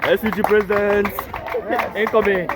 SUG President, incoming.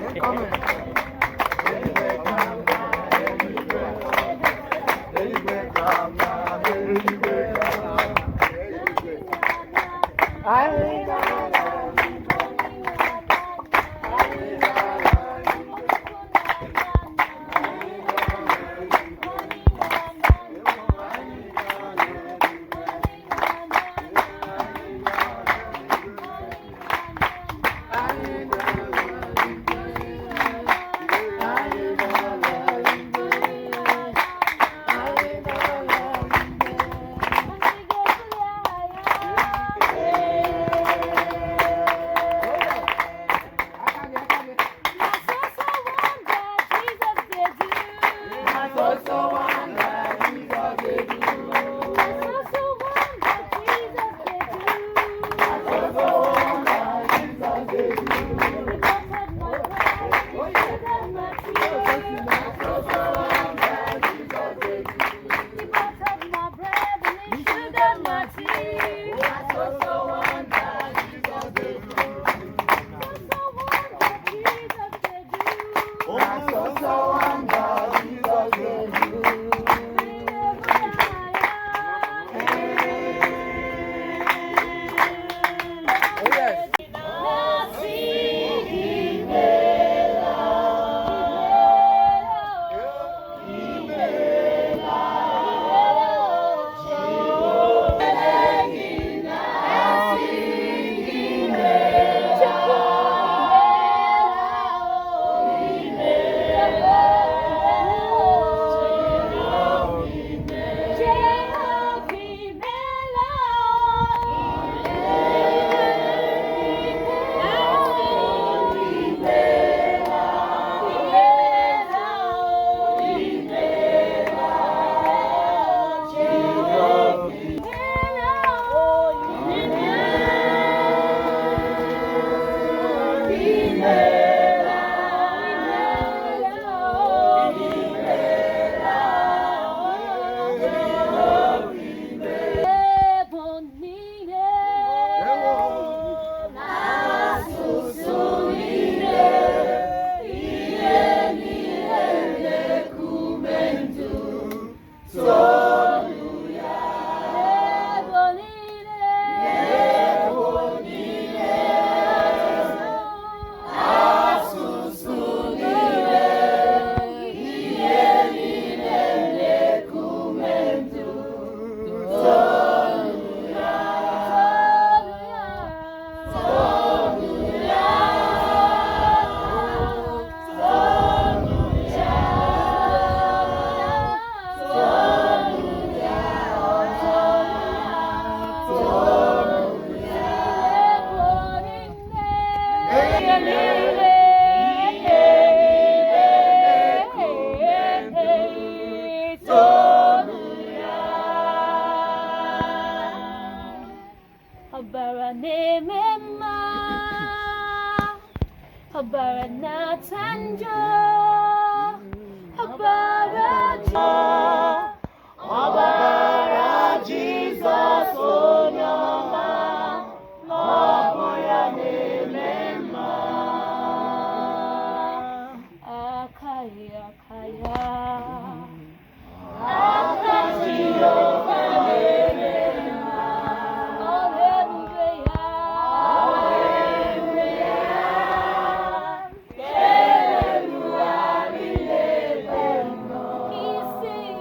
See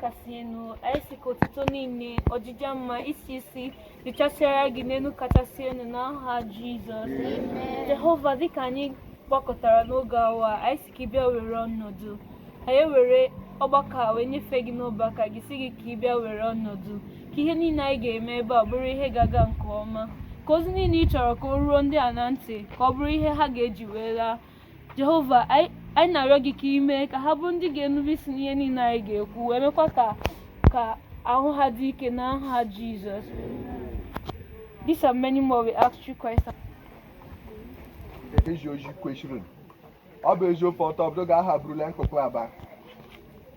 kasị elu, anyị si ka otuto niile, ọjịja mma, isi isi dịchasịara gị n'elu kachasị elu n'aha Jizọs. Jehova, dịka anyị gbakọtara n'oge awa, anyị si ka ị bịa were ọnọdụ. Anyị were ọgbakọ wee nyefee gị n'ọba aka gị, si gị ka ị bịa were ọnọdụ. Ka ihe niile anyị ga-eme ebe a bụrụ ihe ga-aga nke ọma. Ka ozi niile ị chọrọ ka o ruo ndị a na ntị, ka ọ bụrụ ihe ha ga-eji wee laa. Jehova, anyị na-arịọ gị ka ime ka ha bụrụ ndị ga-enube isi n'ihe niile anyị ga-ekwu, wee mekwa ka ahụ ha dị ike n'aha Jizọs. These are many more we ask through Christ. Eji oji kwesịrị ọ bụ eziokwu ọtọ obodo ga-aha burula nkụkụ aba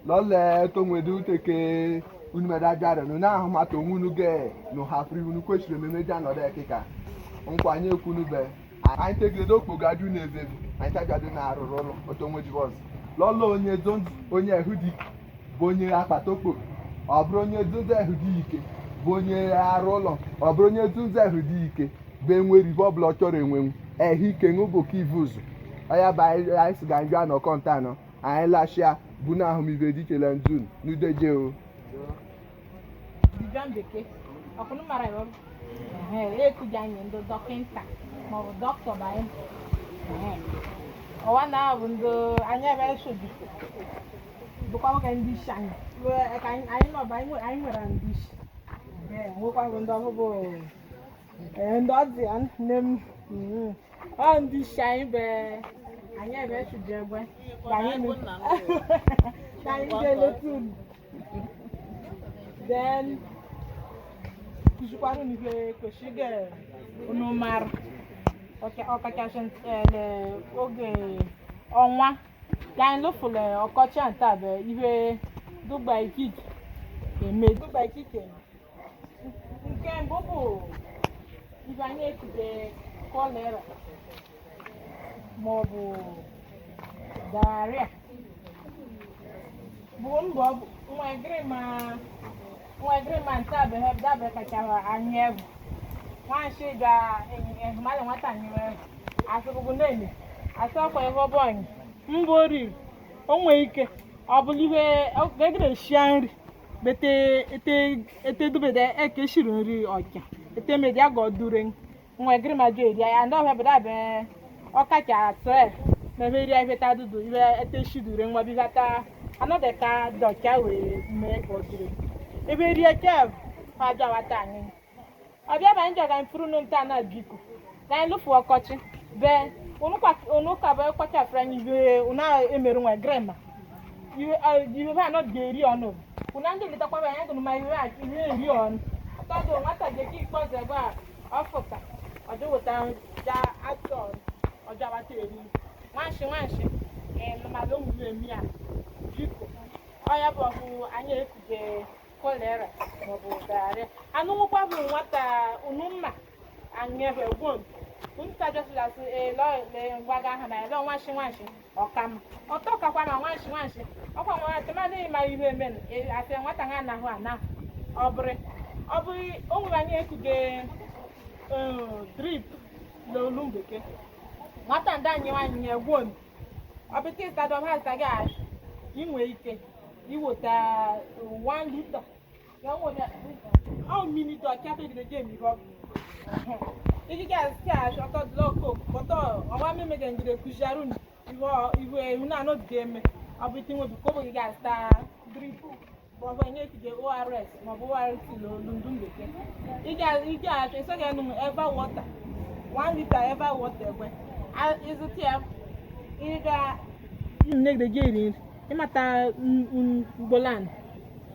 lọle tonwede uteke unumeda bịara nụ na-ahụ mata onwe unu ge nụ hapụrụ unu kwesịrị ememeji anọdụ ekika nkwanye ekwunube anyị tegide okpogadu na-ezebi anyị tagadu na arụrụ ụlọ otu onwe jibọz lọlọ onye zonzi onye ehudi bụ onye akpata okpo ọ bụrụ onye zonzi ehudi ike bụ onye arụ ụlọ ọ bụrụ onye zonzi ehudi ike bụ enwe rive ọbụla ọ chọrọ enwenwu ehi ike ṅụboka ivuzu ọya bụ anyị si ga njọ anọkọ nta anọ anyị lashia bụ na ahụmive dikele ndun n'udeje o ọkùnrin mara ìwọ ekuja anyị ndị dọkịta maọbụ dọkịta banyị ọwa na bụ ndị anyị ebe esobi bụkwa nwoke ndị isi anyị ka anyị nọba anyị nwere ndị isi nwekwa bụ ndị ọbụbụ ndị ọdị ya nne m ọ ndị isi anyị be anyị ebe esobi egbe anyị ga-eleta unu then kuzikwaru n'ihe kwesịrị unu mara ọkachasị oge ọnwa ka anyị lụfụrụ ọkọchị nta bụ ihe dugba ikike nke mbụ bụ ihe anyị ekute kolera maọbụ diarrhea bụ mbọ nwa nta bụ ihe dabe kacha anyị egwu nwanshi ga-ehumali nwata nyere asụrụgụ na-eme asọkwa ihe ọbụ anyị mbụ oriri o nwee ike ọ bụrụ ihe egere shia nri etedubede eke shiri nri ọcha etemedi aga ọdure nwa egere ma ju eri ya ndị ọbịa bụ dabe ọkacha atọ na ebe eri ihe tadudu ihe eteshidure nwa bihata anọdụ ka dọcha wee mee ka ọdure ebe rie kev aja wata anyị ọbịa bụ anyị jọga mfuru nta na biko na anyị lụfụ ọkọchị be unu ka bụ ọkọchị anyị iwe una emerụ nwa grema iwe anọ ga-eri ọnụ una ndị letakwa anyị gụrụ ma iwe eri ọnụ tọdụ nwata ga-eke ikpọzọ ebe a ọfụta ọjọ weta ja atọ ọjọ wata eri nwanshi mmadụ omume emi a biko ọya bụ ọhụ anyị ekuje kolera maọbụ diarrhea anụ nwụkwa bụ nwata unumma anyị ebe gwon unta jọsịlasị ngwaga aha na ele nwanshi ọkama ọtọ kakwa ma nwanshi ọkwa nwa temadị ịma ihe emen asị nwata ha anahụ ana ọ bụrụ o nwere anyị ekuge drip n'olu bekee nwata ndị anyị nwaanyị egwon ọbịta ịstadọbasta gị ahụ inwe ike iweta 1 liter minute ọcha begide game ihe ọgụ iji ga-asị achọtọ dlọko kpọtọ ọwa mmemme ngide kụziarụ iwe ihu na-anọdụga eme ọ bụ iti nwebi kobo gị ga-asịta drip maọbụ enye ekige ORS maọbụ ORT n'olundu mbeke iji achọ ịsọghị enụ eva wọta 1 liter eva wọta egbe ịzụta ya ịga negide gị eri ịmata mgbolan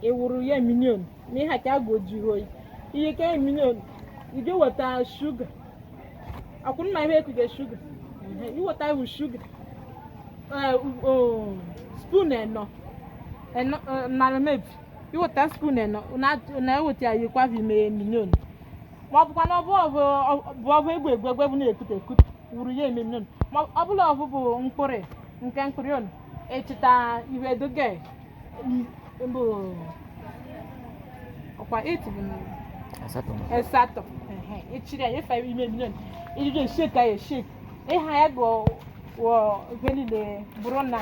ewuru ya minion na ihe ka gojuo oyi ihe ka minion ije weta shuga akwụrụ ma ihe ekuje shuga iweta iwu shuga spoon eno na mebi iweta spoon eno na eweta ya kwa ime minion ma ọ bụkwa na ọbụ egbe bụ na-ekute wuru ya eme minion ma ọ bụla ọbụ bụ mkpụrụ on echita ihe doge mbụ ọkwa 8 bụ asatọ echiri ya efe ime milion iji esheka ya eshek ịha ya gụọ ihe niile bụrụ na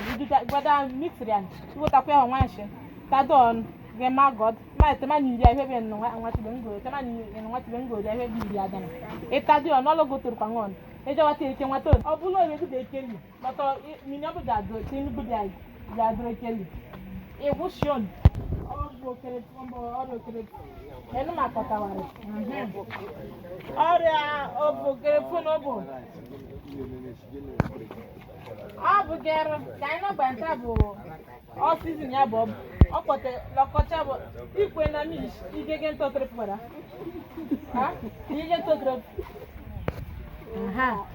gwada mixri ya iwetakwa ya nwanshi tadon Gema God, my temani ya hebe no nwati bengo, temani nwati bengo ya hebe bi adana. Etadi ono logo to kwangon. Ejo wati eke nwato. Obulo ebe ku de keli. But mi no be that do, tin bu dai. Ya do keli. E wo shion. Obo kere tombo, obo kere. Enu makota ware. Ora obo kere fun obo. Abu gero, kaino banta bu. All season ya bob. Okote lokocha bo. Ikwe na mi igege nto trip para. Ha? Igege nto trip. Aha.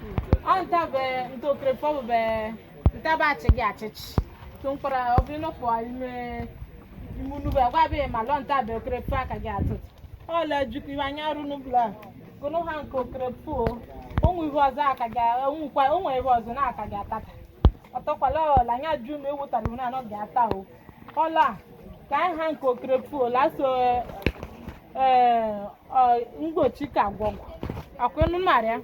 Anta be nto trip fo be. Nta ba chege achichi. Tun para obino po ime imunu be gwa be ma lo nta be trip fa ka ga atut. Ola juku wanya ru nu bla. Kono han ko trip fo. Onwu ivo za ka ga onwu kwa onwu ivo zo na ka ga tata. Otokwala la nya ju me wutari na no ga ata o. Ola ka han ko krefu la so ngbochi ka gwogwo. Akwenu maria.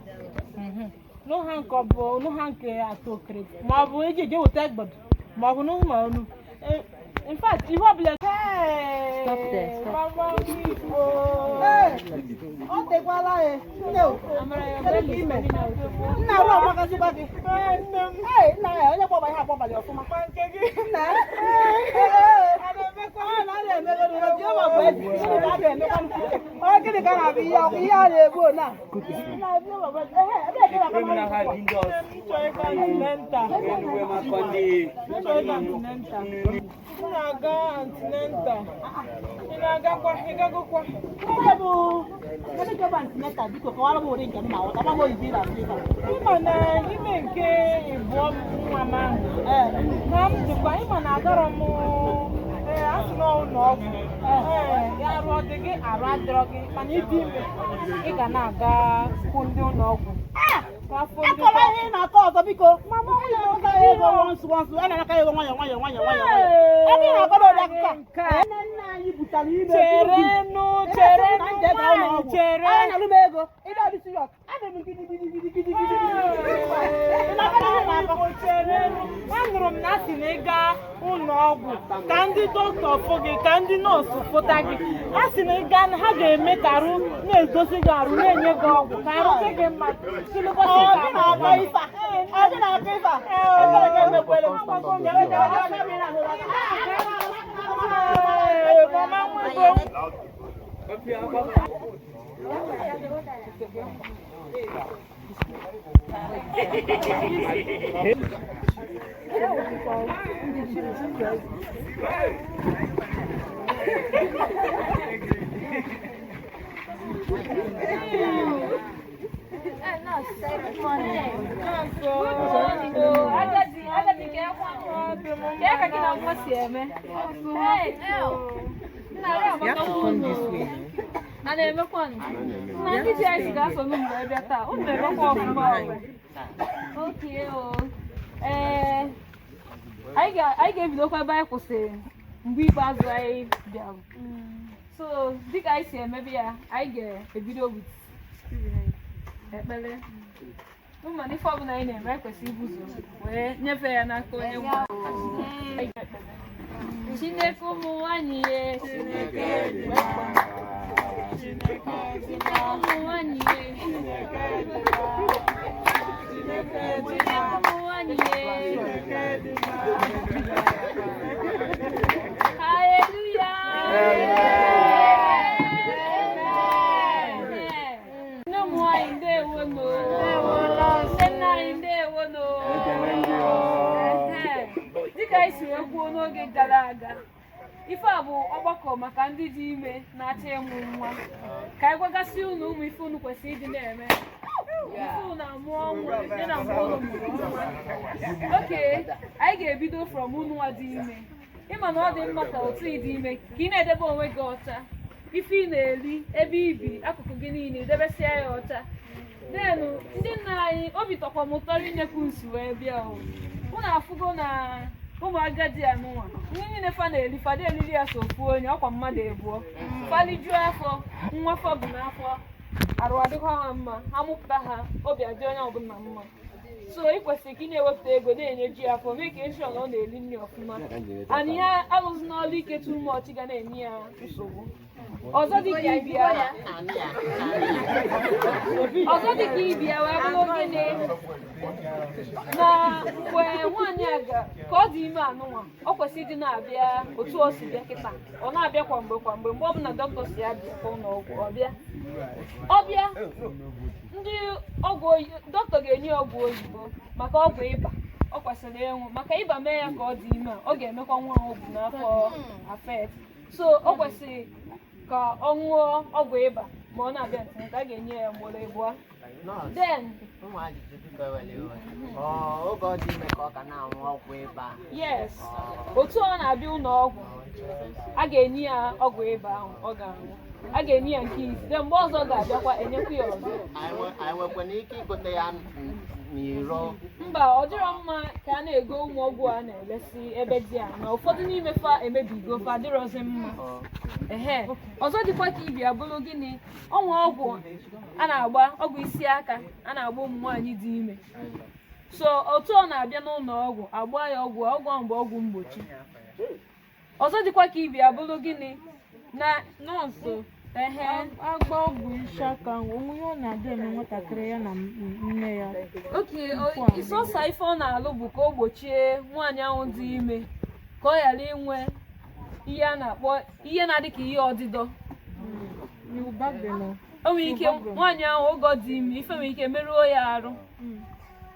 No han ko bo no han ke ato krefu. Ma bo ejeje wuta gbod. Ma bo no ma onu. In fact, you have blessed. Hey! Stop there. Mama, oh, take one eye. No. Now, what can you buy? Hey, now, I don't want to have one for my pancake. Kandi doctor foge kandi nurse fotagi asini gan ha ga emekaru na egosi garu na enye go ogwu ka aru ke mma kilugo se na aba ifa adi na aba ifa o ga mekwele mama mama I gave you local Bible saying we pass by them. So this guy say maybe I get a video with Steven. Woman, if I'm not in a request, we never na konya. Chineke mu wanye. Hallelujah. No more in there, Dika isi ekwu n'oge gara aga. Ife a bụ ọgbakọ maka ndị dị ime na-achọ ịmụ nwa. Ka anyị gwagasị unu ụmụ ife unu kwesịrị ịdị na-eme. Ife unu na-amụ ọnwụ dị na mgbe unu mụrụ nwa. Okay, anyị ga-ebido from unu nwa dị ime. Ịma na ọ dị mma ka otu ịdị ime ka ị na-edebe onwe gị ọcha. Ife ị na-eri, ebe ibi, akụkụ gị niile, edebesịa ya ọcha. Denu, ndị nna anyị obi tọkwa m ụtọ inyekwu nsi wee bịa o. Unu afụgo na ụmụ agadi anụnwa ndị niile fa na-eri fada elili ya so ofu onye ọkwa mmadụ ebuo falijuo afọ nwa afọ bụ n'afọ arụ adịkwa ha mma ha mụpụta ha obi adị onye ọbụla mma so ị kwesịrị ka ị na-ewepụta ego na-enyeju ya afọ mee ka eshọ na ọ na-eri nri ọfụma and ya alụzi n'ọrụ ike too much ga na-enye ya nsogbu ọzọ dị ka ibia wee bụrụ gịnị na mgbe nwaanyị a ka ọ dị ime anụnwa ọ kwesịrị ịdị na-abịa otu o si bịa kịta ọ na-abịa kwa mgbe mgbe ọbụla dọkịta si abịa kwa ụlọọgwụ ọ bịa ndị ọgwụ dọkịta ga-enye ya ọgwụ oyibo maka ọgwụ ịba ọ kwesịrị ịṅụ maka ịba mee ya ka ọ dị ime ọ ga-emekwa nwa ọgwụ n'afọ afet so ọ kwesịrị ka ọ ṅụọ ọgwụ ịba ma ọ na-abịa ntịnta a ga-enye ya mgboro ịbụọ then yes otu ọ na-abịa ụlọ ọgwụ a ga-enye ya ọgwụ ịba ahụ ọ ga-aṅụ a ga-enye ya nke isi de mgbe ọzọ ga-abịakwa enyekwa ya ọzọ mba ọ dịrọ mma ka a na-ego ụmụ ọgwụ a na-elesi ebe dị a na ụfọdụ n'ime fa emebigo fa adịrọzi mma ehe ọzọ dịkwa ka ibia bụrụ gịnị ọnwa ọgwụ a na-agba ọgwụ isi aka a na-agba ụmụ nwaanyị dị ime so otu ọ na-abịa n'ụlọ ọgwụ agba ya ọgwụ mgbe ọgwụ mgbochi ọzọ dịkwa ka ibia bụrụ gịnị na nọọsụ agba ọgwụ isi aka onwe ihe ọ na-adị eme nwatakịrị ya na nne ya ịsọsa ife ọ na-alụ bụ ka o gbochie nwaanyị ahụ dị ime ka ọ ghara inwe ihe a na-akpọ ihe na-adị ka ihe ọdịdọ o nwere ike nwaanyị ahụ oge ọ dị ime ife nwere ike merụọ ya arụ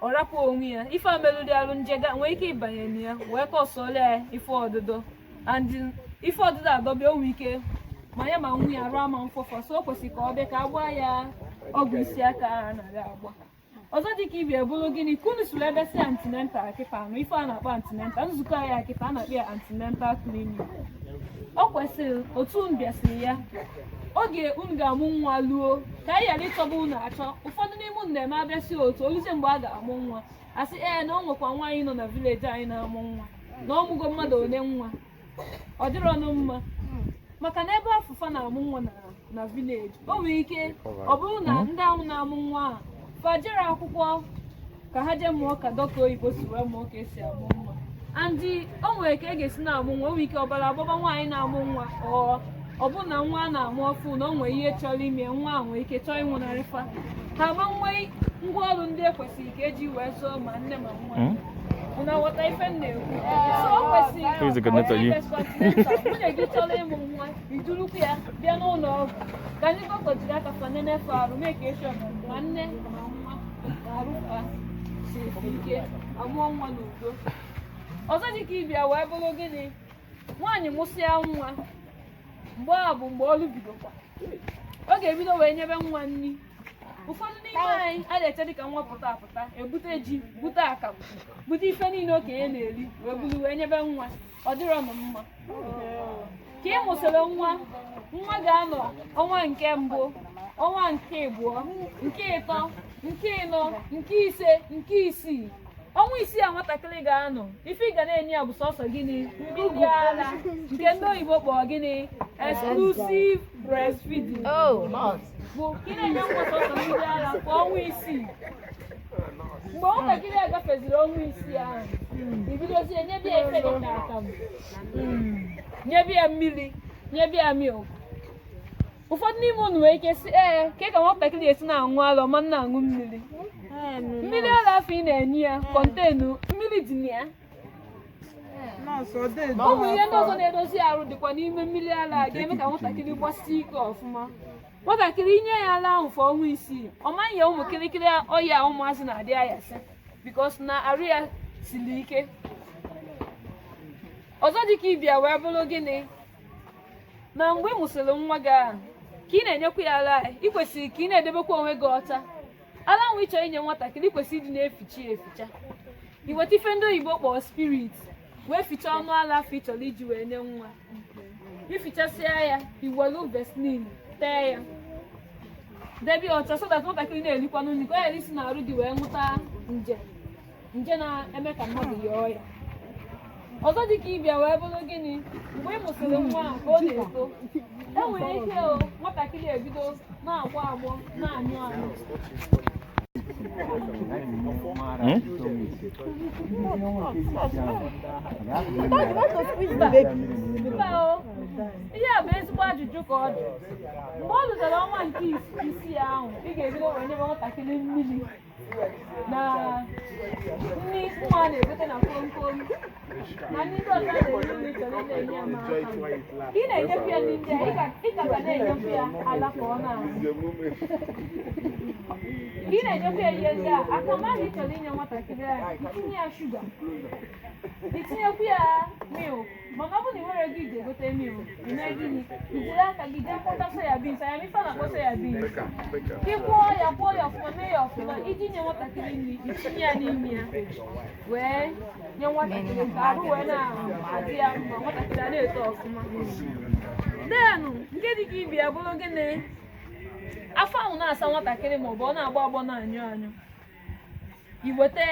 ọ rapụ onwe ya ife a merụrụ arụ njega nwere ike ịbanye na ya wee kọsọrọ ya ife ọdịdọ and ife ọdịdọ adọbịa o nwere ike ma ya ma nwunye arụ ama mfọfọ so o kwesịrị ka ọ bịa ka agba ya ọgwụ isi aka a na-aga agba ọzọ dịka ibia bụrụ gịnị kunu sụrụ ebe si antinental kịta anụ ife a na-akpọ antinental nzukọ ya kịta a na-akpọ ya antinental clinic ọ kwesịrị otu unu bịasịrị ya oge unu ga-amụ nwa luo ka anyị ghara ịchọba unu achọ ụfọdụ n'ime unu na-eme abịasị otu oluzie mgbe a ga-amụ nwa asị na ọ nwekwa nwaanyị nọ na vileji anyị na-amụ nwa na ọ mụgo mmadụ ole nwa ọ dịrọ ọnụ mma maka na ebe afụfa na-amụ nwa na vileji o nwere ike ọ bụrụ na ndị ahụ na-amụ nwa a fajere akwụkwọ ka ha jee mụọ ka dọkịta oyibo si wee mụọ ka esi amụ nwa andị o nwere ka e ga-esi na-amụ nwa o nwere ike ọbara agbaba nwaanyị na-amụ nwa ọ bụ na nwa a na-amụ ọfụ na o nwere ihe chọrọ ime nwa a nwere ike chọọ ịnwụnarịfa ha ma nwee ngwaọrụ ndị ekwesịrị ka eji wee zụọ ma nne ma nwa na nghọta ife m na-ekwu so o kwesịrị nwunye gị chọrọ ịmụ nwa idurukwu ya bịa n'ụlọ ọgwụ ka ndị dọkịta jiri aka fa nenefe arụ mee ka esi ma nne ma nwa na-arụ ka si ike amụọ nwa n'udo ọzọ dịka ịbịa wee bụrụ gịnị nwaanyị mụsịa nwa mgbe a bụ mgbe ọrụ bidokwa ọ ga-ebido wee nyebe nwa nri ụfọdụ n'ime anyị a na-eche dịka nwa pụta apụta ebute ji bute akamụ bute ife niile okenye na-eri wee buru wee nyebe nwa ọ dịrọ m mma ka ị mụsịrị nwa ga-anọ ọnwa nke mbụ ọnwa nke abụọ nke ịtọ nke ịnọ nke ise nke isii ọnwa isii a nwatakịrị ga-anọ ife ị ga na-enye ya bụ sọsọ gịnị mmiri ara nke ndị oyibo kpọrọ gịnị exclusive breastfeeding bụ ka ị na-enye nwa sọsọ mmiri ara kwa ọnwa isii mgbe nwatakịrị a gafeziri ọnwa isii ahụ ibidozie nyebe ya efe dịka akamụ nyebe ya mmiri nyebe ya milk ụfọdụ n'ime unu nwere ike si ka nwatakịrị esi na-aṅụ ara ọma na-aṅụ mmiri mmiri ara afọ ị na-enye ya kọntenu mmiri dị na ya ụmụ ihe ndị ọzọ na-edozi arụ dịkwa n'ime mmiri ara ga-eme ka nwatakịrị gbasie ike ọfụma nwatakịrị inye ya ara ahụ for ọnwa isii ọ maghị ya ụmụ kịrịkịrị ọya ụmụazị na-adị ayasị bikos na arụ ya siri ike ọzọ dịka ịbịa wee bụrụ gịnị na mgbe ị mụsịrị nwa gị ahụ ka ị na-enyekwa ya ara ị kwesịrị ka ị na-edebekwa onwe gị ọcha ara ahụ ị chọrọ inye nwatakịrị ị kwesịrị ịdị na-eficha eficha iweta ife ndị oyibo kpọrọ spirit wee fichaa ọnụ ala afọ ị chọrọ iji wee nye nwa ifichasịa ya iwelu veslin tee ya debe ọcha so that nwatakịrị na-erikwa n'unyi ka ọ ghara isi n'arụ gị wee nwụta nje na-eme ka mmadụ yọọ ya ọzọ dịka ịbịa wee bụrụ gịnị mgbe ị mụsịrị nwa a ka ọ na-eto enwere ike nwatakịrị ebido na-agbọ agbọ na-anyụ anyụ ihe a bụ ezigbo ajụjụ ka ọ dị. Mgbe ọ lụtara ọnwa nke isii ahụ, ị ga-ebido were nyebe nwatakịrị mmiri na nri nwa a na-egote na komkom na ndị ọzọ na-eri nri chọrọ na-enye ya ma ị na-enyefe ya ndị ị ka ga na-enyefe ya ala ka ọ na-ahụ. Ị na-enyefe ya ihe ndị a aka ma na ị chọrọ inye nwatakịrị a itinye ya shuga, itinyekwu ya milk. Mana ọ bụrụ na ị nwere ego iji egote milk, ị mee gịnị? Ijiri aka gị jee kpọta soyabins, anya ife na-akpọ soyabins. Ị kwụọ ya ọfụma, mee ya ọfụma iji nye nwatakịrị nri, itinye ya n'ime ya wee nye nwatakịrị ka arụ wee na-adị ya mma, nwatakịrị a na-eto ọfụma. Denụ nke dị ka ibi ya bụrụ gịnị? Afọ ahụ na-asa nwatakịrị maọbụ ọ na-agba agbọ na-anyụ anyụ, iweta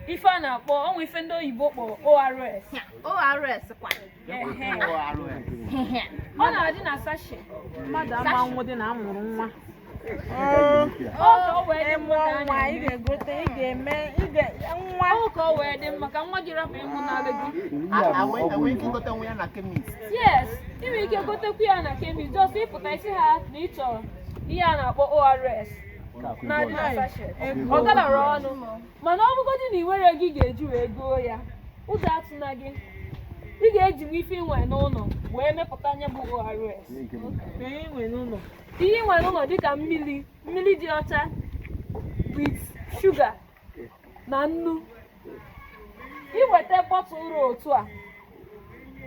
ife a na-akpọ ọnwa ife ndị oyibo kpọrọ ORS. kwa Ọ na-adị na sachet. Mmadụ ama nwụ dị na amụrụ nwa. Ọ ka ọ wee dị mma ka Nwa ị ga-egote, ị ga-eme, nwa. Ọ ka ọ wee dị mma ka nwa gị rapụ ịmụ n'ala gị. enwe ike igote nwa ya na kemis. Yes, ị nwere ike gotekwu ya na kemis, just ịpụta isi ha na ị chọrọ ihe a na-akpọ ORS na-adị na sachet. Ọ galara ọnụ, mana ọ bụgodị na ị nwere ego ị ga-eji wee goo ya, ụjọ atụna gị. Ị ga-ejinwe ife inwe n'ụlọ wee mepụta anya bụ ORS. Ihe nwe n'ụlọ. Ihe inwe n'ụlọ dịka mmiri dị ọcha with sugar na nnu. Iweta bọtụl rụ otu a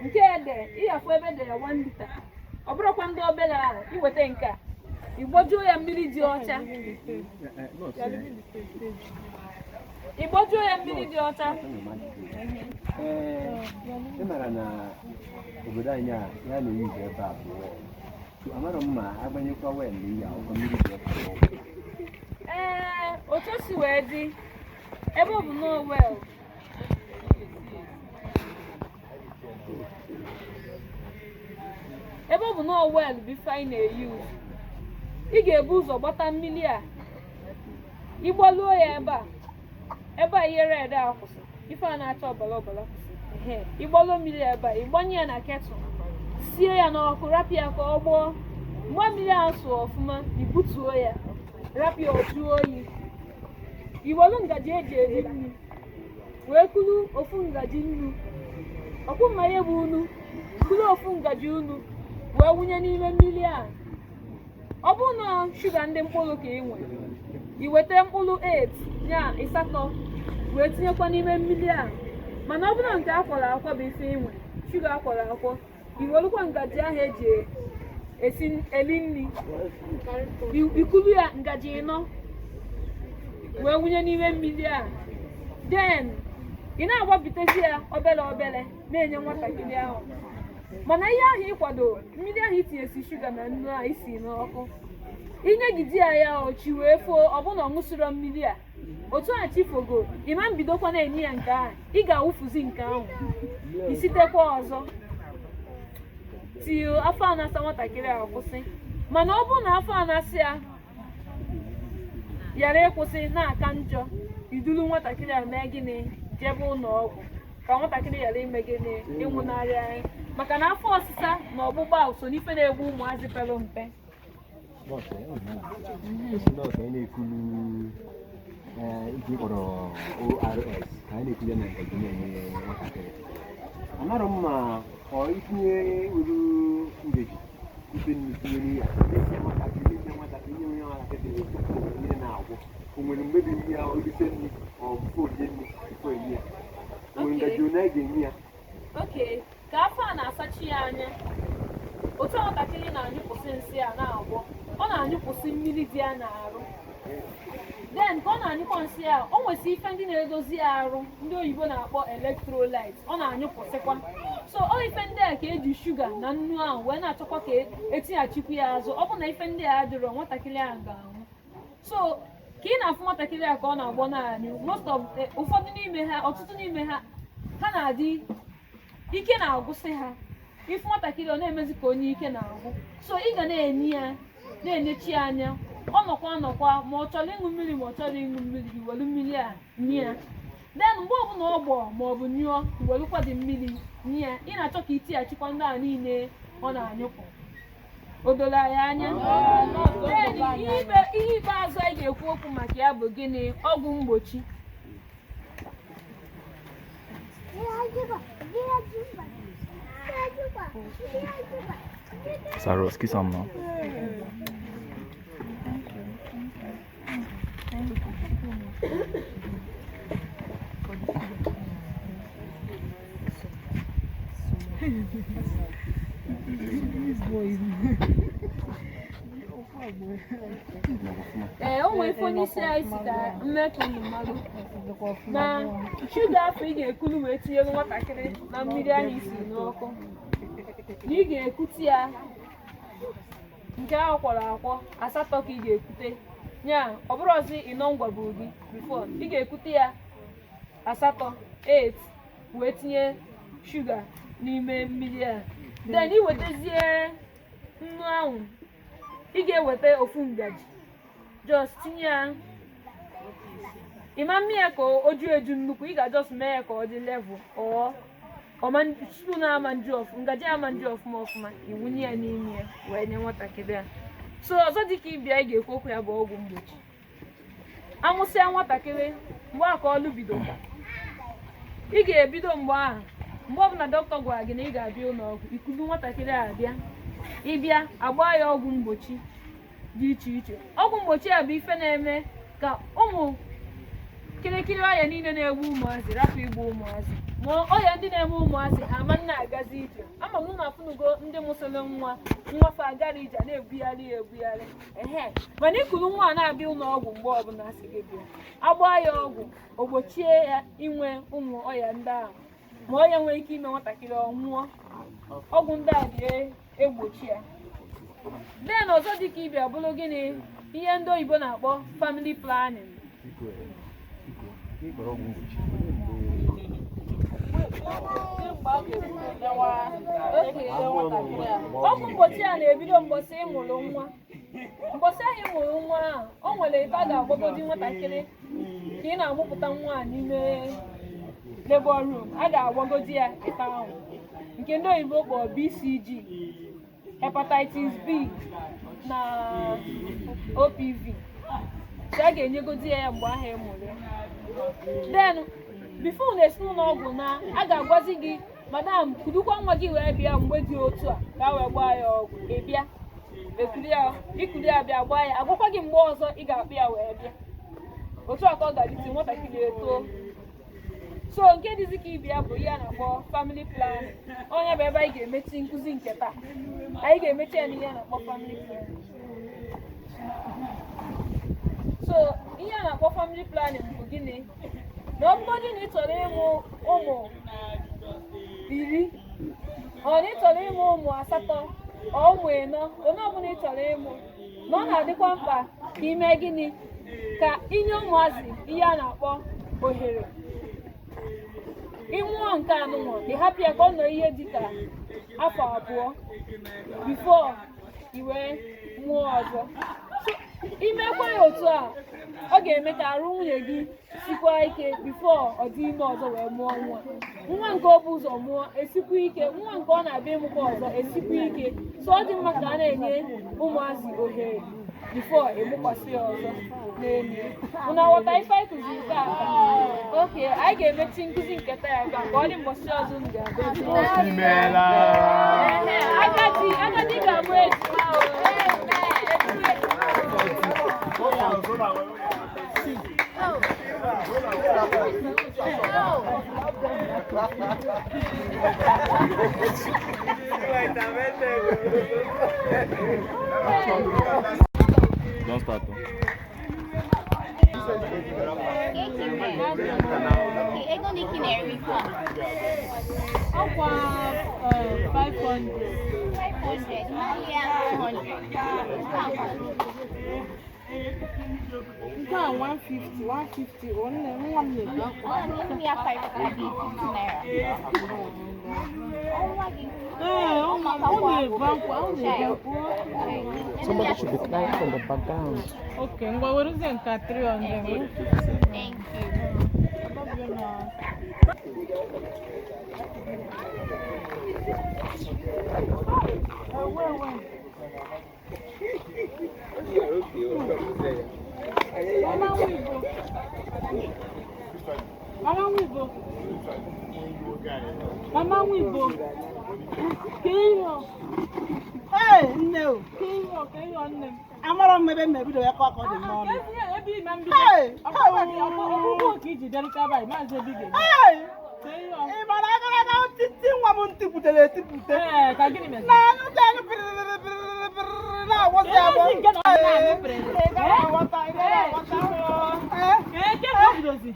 nke ede, ịyafụ ebe edere 1 lita, ọ bụrụkwa ndị obere ahụ, iweta nke a, igbojuo ya mmiri dị ọcha, ị mara na obodo anyị a ya na-eyi ebe a bụ amara m ma agbanyekwa wel iyi akwụkwọ mmiri dị ọcha. Otu o si wee dị ebe ọ bụ no well, bụ ife anyị na-eyi, ị ga-ebu ụzọ gbata mmiri a, ịgbaluo ya ebe a ihe red a kwụsị, ife a na-acha ọbara ọbara kwụsị, ịgbaluo mmiri ebe a, ịgbanye ya na ketụl, sie ya n'ọkụ, rapụ ya ka ọ gbọọ. Mgbe mmiri ahụ sụọ ọfụma, ibutuo ya, rapụ ya ọ jụọ oyi, iwelu ngaji eji eri nri wee kuru ofu ngaji nnu, ọkwụ mmanya bụ unu, kuru ofu ngaji unu wee wụnye n'ime mmiri a. Ọ bụrụ na shuga ndị mkpụrụ ka ị nwere, iweta mkpụrụ 8 ya 8 wee tinyekwa n'ime mmiri a. Mana ọ bụrụ nke akwọrọ akwọ bụ ife inwe shuga akwọrọ akwọ, iwerukwa ngaji ahụ eji eli nri, ikulu ya ngaji 4 wee wụnye n'ime mmiri a. Then ị na-agbapụtazi ya obere na-enye nwatakịrị ahụ. Mana ihe ahụ ịkwado, mmiri ahụ itinyesi shuga na nnu a isi n'ọkụ, inye gị di ya ochi wee foo, ọ bụ na ọ ṅụsịrọ mmiri a, otu a chifogo, ịma mbidokwa na-enye ya nke ahụ, ị ga-awụfuzi nke ahụ, isitekwa ọzọ till afọ a na-asa nwatakịrị a kwụsị. Mana ọ bụrụ na afọ a na-asị ya ghara ịkwụsị na-aka njọ, iduru nwatakịrị a mee gịnị? Jebe ụlọ ọgwụ ka nwatakịrị ghara ime gịnị? Ịnwụnarị anyị. Maka na afọ ọsịsa na ọgbụgba ahụ so n'ife na-egbu ụmụazị pere mpe. Nọọsụ anyị na-ekulu iji kpọrọ ORS ka anyị na-ekulu na ngaji na-enye nwatakịrị. Amara m ma ọ itinye uru ndeji ife tinye n'ihe nwatakịrị ihe na-agwụ. O nwere mgbe dị nri ya olise nri ọbụfọ onye nri ifo enye ya. O nwere ngaji one a ga-enye ya. Okay, ka afọ a na-asachi ya anya, otu nwatakịrị na-anyụpụsị nsị a na-agwọ, ọ na-anyụpụsị mmiri dị ya n'arụ. Then ka ọ na-anyụkwa nsị a, o nwesị ife ndị na-edozi arụ ndị oyibo na-akpọ electrolyte, ọ na-anyụpụsịkwa. So ọ ife ndị a ka eji shuga na nnu ahụ wee na-achọkwa ka etighachikwu ya azụ. Ọ bụ na ife ndị a adịrọ, nwatakịrị ahụ ga-anwụ. So ka ị na-afụ nwatakịrị a ka ọ na-agbọ na-anyụ, ụfọdụ n'ime ha, ọtụtụ n'ime ha na-adị ike na-agwụsị ha. Ife nwatakịrị ọ na-emezi ka onye ike na-agwụ. So ị ga na-enye ya, na-enechi anya ọnọkwa ma ọ chọrọ ịṅụ mmiri ma ọ chọrọ ịṅụ mmiri iwelu mmiri a nye ya then mgbe ọbụla ọgbọ ma ọ bụ nyụọ iwelukwa dị mmiri nye ya ị na-achọ ka itighachikwa ndị a niile ọ na-anyụpụ o doro anyị anya ihe ikpeazụ anyị ga-ekwu okwu maka ya bụ gịnị ọgwụ mgbochi Saros, kiss him now. O nwere ife onye isi anyị si ka mmetụ mmadụ na shuga afọ ị ga-ekulu wee tinyere nwatakịrị na mmiri anyị siri n'ọkụ na ị ga-ekute ya nke ahụ kwọrọ akwọ 8 ka ị ga-ekute ya ọ bụrụzi ịnọ ngwabụ gị bifo ị ga-ekute ya 8 wee tinye shuga n'ime mmiri a then ị wetazie nnu ahụ ị ga-eweta ofu ngaji just tinye ya ịma mmiri ya ka o ju eju nnukwu ị ga-just mee ya ka ọ dị level spoon ama nju ọfụma ngaji ama nju ọfụma iwunye ya n'ime ya wee nye nwatakịrị a so ọzọ dịka ịbịa ị ga-ekwu okwu ya bụ ọgwụ mgbochi amụsịa nwatakịrị mgbe a ka ọlụ bido ị ga-ebido mgbe ọbụla dọkịta gwara gị na ị ga-abịa ụlọ ọgwụ ikulu nwatakịrị a bịa ịbịa agba ya ọgwụ mgbochi dị iche iche ọgwụ mgbochi a bụ ife na-eme ka ụmụ kirikiri ọrịa niile na-egbu ụmụazị rapụ igbu ụmụazị ma ọrịa ndị na-eme ụmụazị ha ama nna agazi ije ama m na afụnugo ndị mụsịrị nwafe agara ije na-ebugharị mana ikuru nwa a na-abịa ụlọ ọgwụ mgbe ọbụla asị gị bịa agba ya ọgwụ o gbochie ya inwe ụmụ ọrịa ndị ahụ ma ọrịa nwere ike ime nwatakịrị ọ nwụọ ọgwụ ndị a ga-egbochi ya den ọzọ dịka ịbịa bụrụ gịnị ihe ndị oyibo na-akpọ family planning ọgwụ mgbochi a na-ebido mgbọsị ịmụrụ nwa mgbọsị ahụ ịmụrụ nwa ahụ o nwere ebe a ga-agbagodi nwatakịrị ka ị na-amụpụta nwa a n'ime labor room a ga-agbagodi ya ebe ahụ nke ndị oyibo kpọrọ BCG hepatitis B na OPV so a ga-enyegodi ya mgbe ahụ ịmụrụ ya then before na esi n'ụlọ ọgwụ na a ga-agwazi gị madam kudukwa nwa gị wee bịa mgbe dị otu a ka a wee gbaa ya ọgwụ ịbịa ikuli ya bịa gbaa ya agwakwa gị mgbe ọzọ ị ga-akpụ ya wee bịa otu a ka ọ ga-adịtị nwatakịrị eto so nke dịzi ka ịbịa bụ ihe a na-akpọ family planning onye bụ ebe anyị ga-emechi nkụzi nke taa anyị ga-emechi ya n'ihe a na-akpọ family planning so ihe a na-akpọ family planning bụ gịnị na ọ bụgodị na ị chọrọ ịmụ ụmụ 10 ọ na ị chọrọ ịmụ ụmụ 8 ọ ụmụ 4 onye ọbụla ị chọrọ ịmụ na ọ na-adịkwa mkpa ka ime gịnị ka inye ụmụazị ihe a na-akpọ ohere ịmụọ nke anụnwa dị hapụ ya ka ọ nọ ihe dịka afọ 2 bifo iwe mụọ ọzọ imekwa ya otu a ọ ga-eme ka arụ nwunye gị sikwa ike bifo ọ dị ime ọzọ wee mụọ nwa nke ọ bụ ụzọ mụọ esikwa ike nwa nke ọ na-abịa ịmụkwa ọzọ esikwa ike so ọ dị mma ka a na-enye ụmụazị ohere bifo emụkwasị ya ọzọ n'elu ụna ghọta ife anyị kụziri taa oke anyị ga-emechi nkụzi nke taa ya ka ọ dị mbọchị ọzọ m ga-abịa agadi ga-abụ ejima Don't start. Ego ni kineri kwa. Ọkwa 500. 500. Yeah, 100. Nke a 150 nne nwa m na-ego akwa. Give me a 5 naira. Ọ na-ego akwa. Somebody should be crying from the background. Okay, ngwa werezie nke 300. Thank you. Mama Wibo. Kiyo. Hey, no. Kiyo nne. Amara mmebe mmebido ya kwa ka ọ dị n'ọnụ. Ebe ime mbido. Ọkpụkpụ ka iji derịta bai, maazị Ebige. Ị mara agaraga titi nwa m ntipụtere etipụte. Ka gịnị mere? Na anụ ka anyị na-awọta abụọ.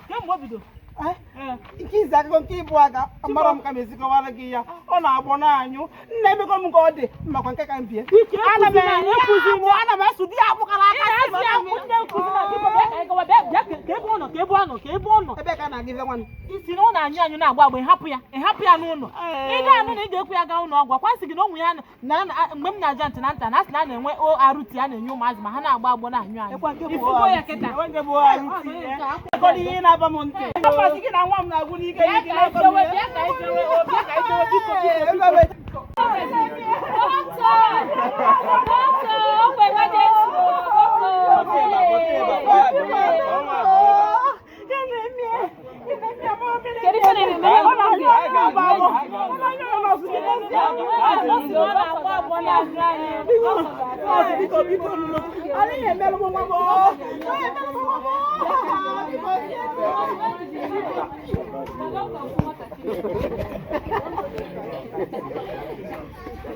Kemgbe o bido? Nke izi akụkọ nke ịbụ aga amara m ka m ezikọwara gị ya ọ na-agbọ n'anyụ nna emego m ka ọ dị makwa nke ka m bie ana m esu di ya agbụkara aka ebe ka na-aga ife nwanne isi na ọ na-anyụ anyụ na-agba agba ịhapụ ya n'ụlọ ị ga-anụ na ị ga-ekwu ya gaa ụlọ ọgwụ akwasị gị na onwe ya na mgbe m na-aja ntị na nta na asị na a na-enwe arụti a na-enye ụmụazị ma ha na-agba agbọ na-anyụ anyụ ifugo ya kịta ihe na-aba m ntị gị na nwa m na-agwụ n'ike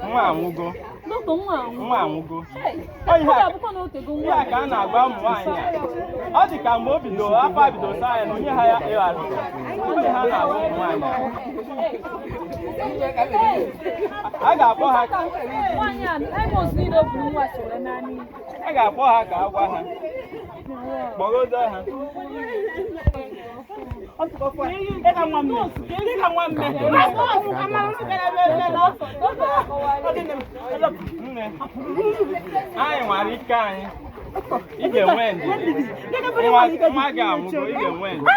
Nwa anwụgo. Nwa anwụgo. Ihe a ka a na-agba ụmụ nwaanyị a. Ọ dị ka mgbe o bidoro afọ bido saa ya na onye ha ya ịghara. Onye ha na-agba ụmụ nwaanyị a ga-akpọ ha ka a gwa ha kpọgodo ha nne anyị nwere ike anyị ị ga-enwe ndidi nwa ga-amụgo ị ga-enwe ndidi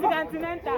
Continental.